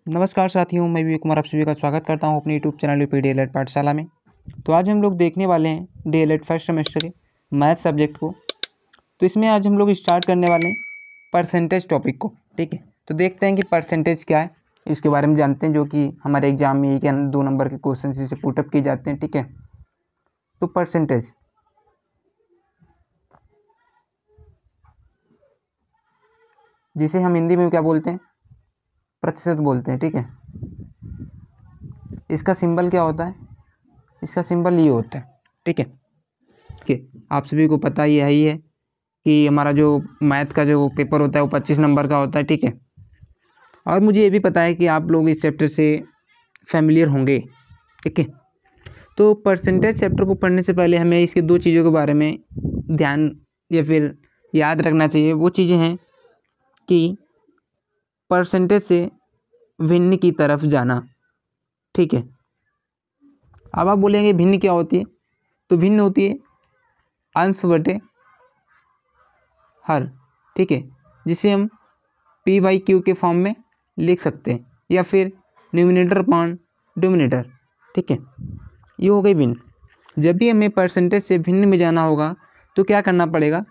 नमस्कार साथियों, मैं विवेक कुमार आप सभी का स्वागत करता हूं अपने यूट्यूब चैनल यूपी डीएलएड पाठशाला में। तो आज हम लोग देखने वाले हैं डीएलएड फर्स्ट सेमेस्टर के मैथ सब्जेक्ट को। तो इसमें आज हम लोग स्टार्ट करने वाले हैं परसेंटेज टॉपिक को। ठीक है, तो देखते हैं कि परसेंटेज क्या है, इसके बारे में जानते हैं, जो कि हमारे एग्जाम में 1 या 2 नंबर के क्वेश्चन से पुटअप किए जाते हैं। ठीक है, तो परसेंटेज जिसे हम हिंदी में क्या बोलते हैं, प्रतिशत बोलते हैं। ठीक है, इसका सिंबल क्या होता है, इसका सिंबल ये होता है। ठीक है, आप सभी को पता ही है कि हमारा जो मैथ का जो पेपर होता है वो 25 नंबर का होता है। ठीक है, और मुझे ये भी पता है कि आप लोग इस चैप्टर से फैमिलियर होंगे। ठीक है, तो परसेंटेज चैप्टर को पढ़ने से पहले हमें इसके 2 चीज़ों के बारे में ध्यान या फिर याद रखना चाहिए। वो चीज़ें हैं कि परसेंटेज से भिन्न की तरफ जाना। ठीक है, अब आप बोलेंगे भिन्न क्या होती है, तो भिन्न होती है अंश बटे हर। ठीक है, जिसे हम P/Q के फॉर्म में लिख सकते हैं, या फिर न्यूमिनेटर अपॉन डिनोमिनेटर। ठीक है, ये हो गई भिन्न। जब भी हमें परसेंटेज से भिन्न में जाना होगा तो क्या करना पड़ेगा,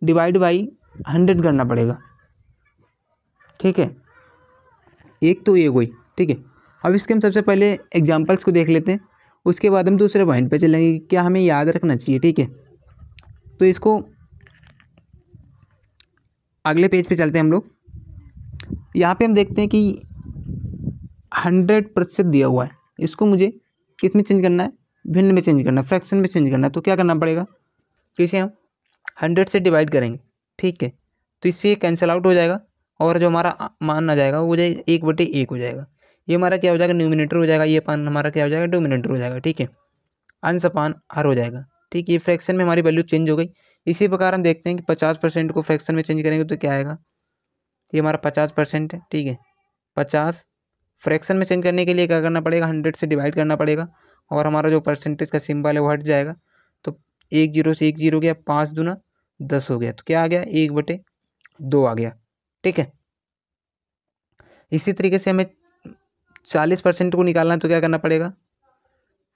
डिवाइड बाई 100 करना पड़ेगा। ठीक है, एक तो ये हुई। ठीक है, अब इसके हम सबसे पहले एग्जांपल्स को देख लेते हैं, उसके बाद हम दूसरे पॉइंट पे चलेंगे कि क्या हमें याद रखना चाहिए। ठीक है, तो इसको अगले पेज पे चलते हैं हम लोग। यहाँ पे हम देखते हैं कि 100% दिया हुआ है, इसको मुझे किस में चेंज करना है, भिन्न में चेंज करना है, फ्रैक्शन में चेंज करना है। तो क्या करना पड़ेगा, तो इसे हम 100 से डिवाइड करेंगे। ठीक है, तो इससे कैंसिल आउट हो जाएगा और जो हमारा मान आ जाएगा वो हो जाएगा 1/1 हो जाएगा। ये हमारा क्या हो जाएगा, न्यूमिनेटर हो जाएगा, ये पान हमारा क्या हो जाएगा, डिनोमिनेटर हो जाएगा। ठीक है, अंश अपान हर हो जाएगा। ठीक है, ये फ्रैक्शन में हमारी वैल्यू चेंज हो गई। इसी प्रकार हम देखते हैं कि 50% को फ्रैक्शन में चेंज करेंगे तो क्या आएगा, ये हमारा 50% है। ठीक है, 50 फ्रैक्शन में चेंज करने के लिए क्या करना पड़ेगा, 100 से डिवाइड करना पड़ेगा और हमारा जो परसेंटेज का सिंबल है वो हट जाएगा। तो 1 0 से 1 0 गया, 5 दूना 10 हो गया, तो क्या आ गया, 1/2 आ गया। ठीक है, इसी तरीके से हमें 40% को निकालना है तो क्या करना पड़ेगा,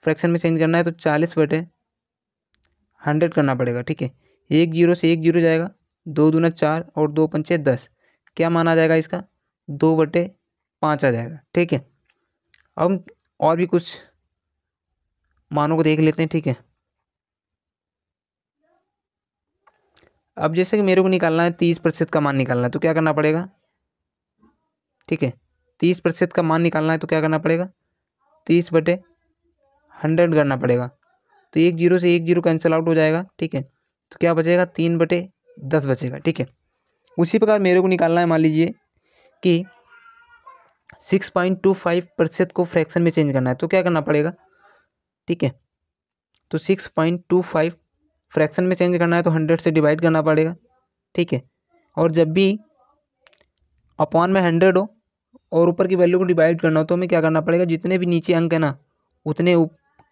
फ्रैक्शन में चेंज करना है तो 40/100 करना पड़ेगा। ठीक है, 1 0 से 1 0 जाएगा, 2 दूना 4 और 2 पंचे 10, क्या मान आ जाएगा इसका, 2/5 आ जाएगा। ठीक है, अब हम और भी कुछ मानों को देख लेते हैं। ठीक है, अब जैसे कि मेरे को निकालना है 30% का मान निकालना है तो क्या करना पड़ेगा। ठीक है, 30% का मान निकालना है तो क्या करना पड़ेगा, 30/100 करना पड़ेगा। तो 1 0 से 1 0 कैंसिल आउट हो जाएगा। ठीक है, तो क्या बचेगा, 3/10 बचेगा। ठीक है, उसी प्रकार मेरे को निकालना है, मान लीजिए कि 6.25% को फ्रैक्शन में चेंज करना है तो क्या करना पड़ेगा। ठीक है, तो 6.25 फ्रैक्शन में चेंज करना है तो 100 से डिवाइड करना पड़ेगा। ठीक है, और जब भी अपॉन में 100 हो और ऊपर की वैल्यू को डिवाइड करना हो तो हमें क्या करना पड़ेगा, जितने भी नीचे अंक है ना उतने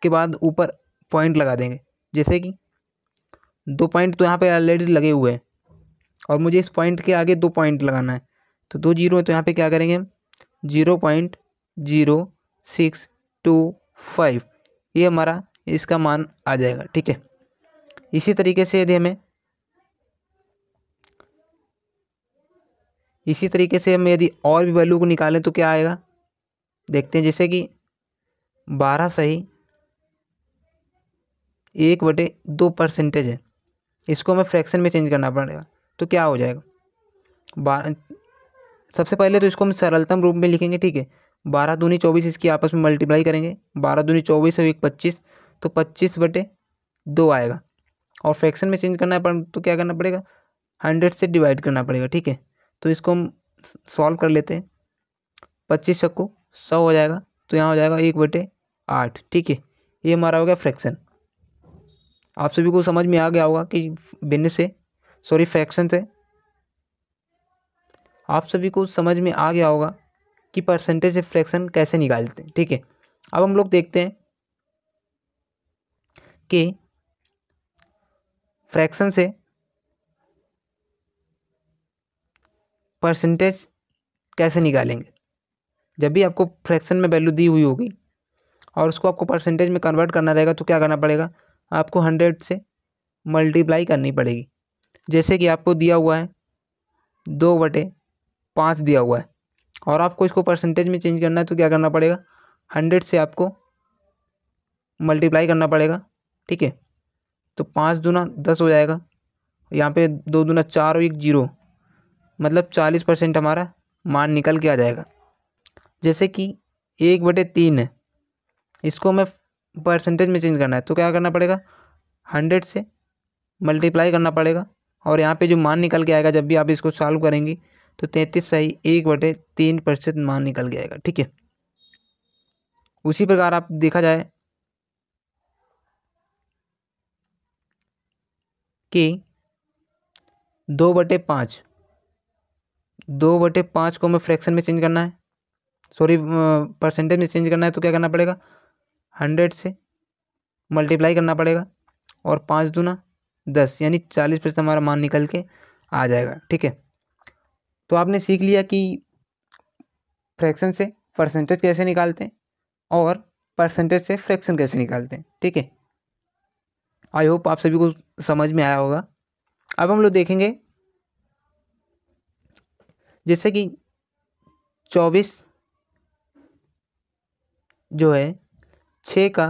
के बाद ऊपर पॉइंट लगा देंगे। जैसे कि 2 पॉइंट तो यहाँ पे ऑलरेडी लगे हुए हैं और मुझे इस पॉइंट के आगे 2 पॉइंट लगाना है, तो 2 जीरो है तो यहाँ पे क्या करेंगे हम, 0.0625 ये हमारा इसका मान आ जाएगा। ठीक है, इसी तरीके से हम यदि और भी वैल्यू को निकालें तो क्या आएगा, देखते हैं। जैसे कि 12 सही 1/2 परसेंटेज है, इसको हमें फ्रैक्शन में चेंज करना पड़ेगा तो क्या हो जाएगा, सबसे पहले तो इसको हम सरलतम रूप में लिखेंगे। ठीक है, 12 दूनी 24, इसकी आपस में मल्टीप्लाई करेंगे, 12 दूनी 24 और 1 25, तो 25/2 आएगा। और फ्रैक्शन में चेंज करना है तो क्या करना पड़ेगा, 100 से डिवाइड करना पड़ेगा। ठीक है, तो इसको हम सॉल्व कर लेते हैं, 25 को 100 हो जाएगा, तो यहाँ हो जाएगा 1/8। ठीक है, ये हमारा हो गया फ्रैक्शन। आप सभी को समझ में आ गया होगा कि फ्रैक्शन से आप सभी को समझ में आ गया होगा कि परसेंटेज से फ्रैक्शन कैसे निकालते हैं। ठीक है, अब हम लोग देखते हैं कि फ्रैक्शन से परसेंटेज कैसे निकालेंगे। जब भी आपको फ्रैक्शन में वैल्यू दी हुई होगी और उसको आपको परसेंटेज में कन्वर्ट करना रहेगा तो क्या करना पड़ेगा, आपको 100 से मल्टीप्लाई करनी पड़ेगी। जैसे कि आपको दिया हुआ है 2/5 दिया हुआ है और आपको इसको परसेंटेज में चेंज करना है तो क्या करना पड़ेगा, 100 से आपको मल्टीप्लाई करना पड़ेगा। ठीक है, तो 5 दूना 10 हो जाएगा, यहाँ पे 2 दूना 4 और 1 0, मतलब 40% हमारा मान निकल के आ जाएगा। जैसे कि 1/3 है, इसको हमें परसेंटेज में चेंज करना है तो क्या करना पड़ेगा, 100 से मल्टीप्लाई करना पड़ेगा और यहाँ पे जो मान निकल के आएगा जब भी आप इसको सॉल्व करेंगे तो 33 सही 1/3% मान निकल के आएगा। ठीक है, उसी प्रकार आप देखा जाए कि 2/5 को हमें फ्रैक्शन में चेंज करना है, सॉरी परसेंटेज में चेंज करना है तो क्या करना पड़ेगा, 100 से मल्टीप्लाई करना पड़ेगा और 5 दूना 10 यानी 40% हमारा मान निकल के आ जाएगा। ठीक है, तो आपने सीख लिया कि फ्रैक्शन से परसेंटेज कैसे निकालते हैं और परसेंटेज से फ्रैक्शन कैसे निकालते हैं। ठीक है, आई होप आप सभी को समझ में आया होगा। अब हम लोग देखेंगे जैसे कि 24 जो है 6 का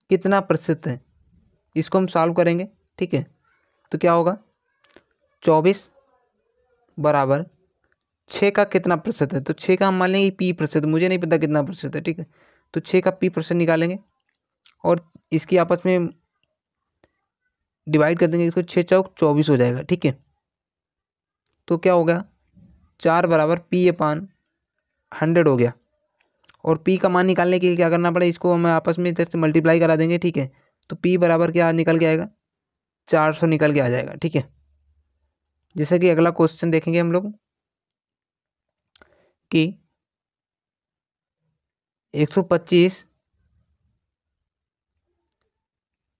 कितना प्रतिशत है, इसको हम सॉल्व करेंगे। ठीक है, तो क्या होगा, 24 बराबर 6 का कितना प्रतिशत है, तो 6 का हम मान लेंगे पी प्रतिशत, मुझे नहीं पता कितना प्रतिशत है। ठीक है, तो 6 का पी प्रतिशत निकालेंगे और इसकी आपस में डिवाइड कर देंगे, इसको 6 चौक 24 हो जाएगा। ठीक है, तो क्या हो गया, 4 बराबर P/100 हो गया और P का मान निकालने के लिए क्या करना पड़ेगा, इसको हमें आपस में इधर से मल्टीप्लाई करा देंगे। ठीक है, तो P बराबर क्या निकल के आएगा, 400 निकल के आ जाएगा। ठीक है, जैसे कि अगला क्वेश्चन देखेंगे हम लोग कि 125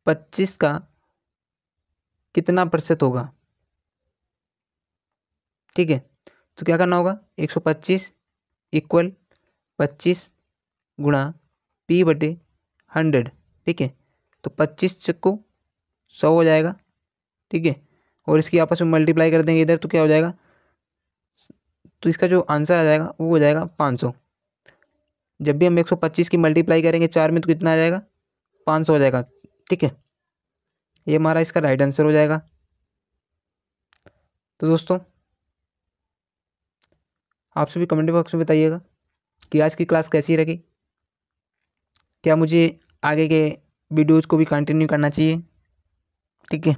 25 का कितना प्रतिशत होगा। ठीक है, तो क्या करना होगा, 125 इक्वल 25 गुणा P/100। ठीक है, तो 25 चक्कू 100 हो जाएगा। ठीक है, और इसकी आपस में मल्टीप्लाई कर देंगे इधर तो क्या हो जाएगा, तो इसका जो आंसर आ जाएगा वो हो जाएगा 500। जब भी हम 125 की मल्टीप्लाई करेंगे 4 में तो कितना आ जाएगा, 500 हो जाएगा। ठीक है, ये हमारा इसका राइट आंसर हो जाएगा। तो दोस्तों आप सभी कमेंट बॉक्स में बताइएगा कि आज की क्लास कैसी लगी, क्या मुझे आगे के वीडियोज़ को भी कंटिन्यू करना चाहिए। ठीक है।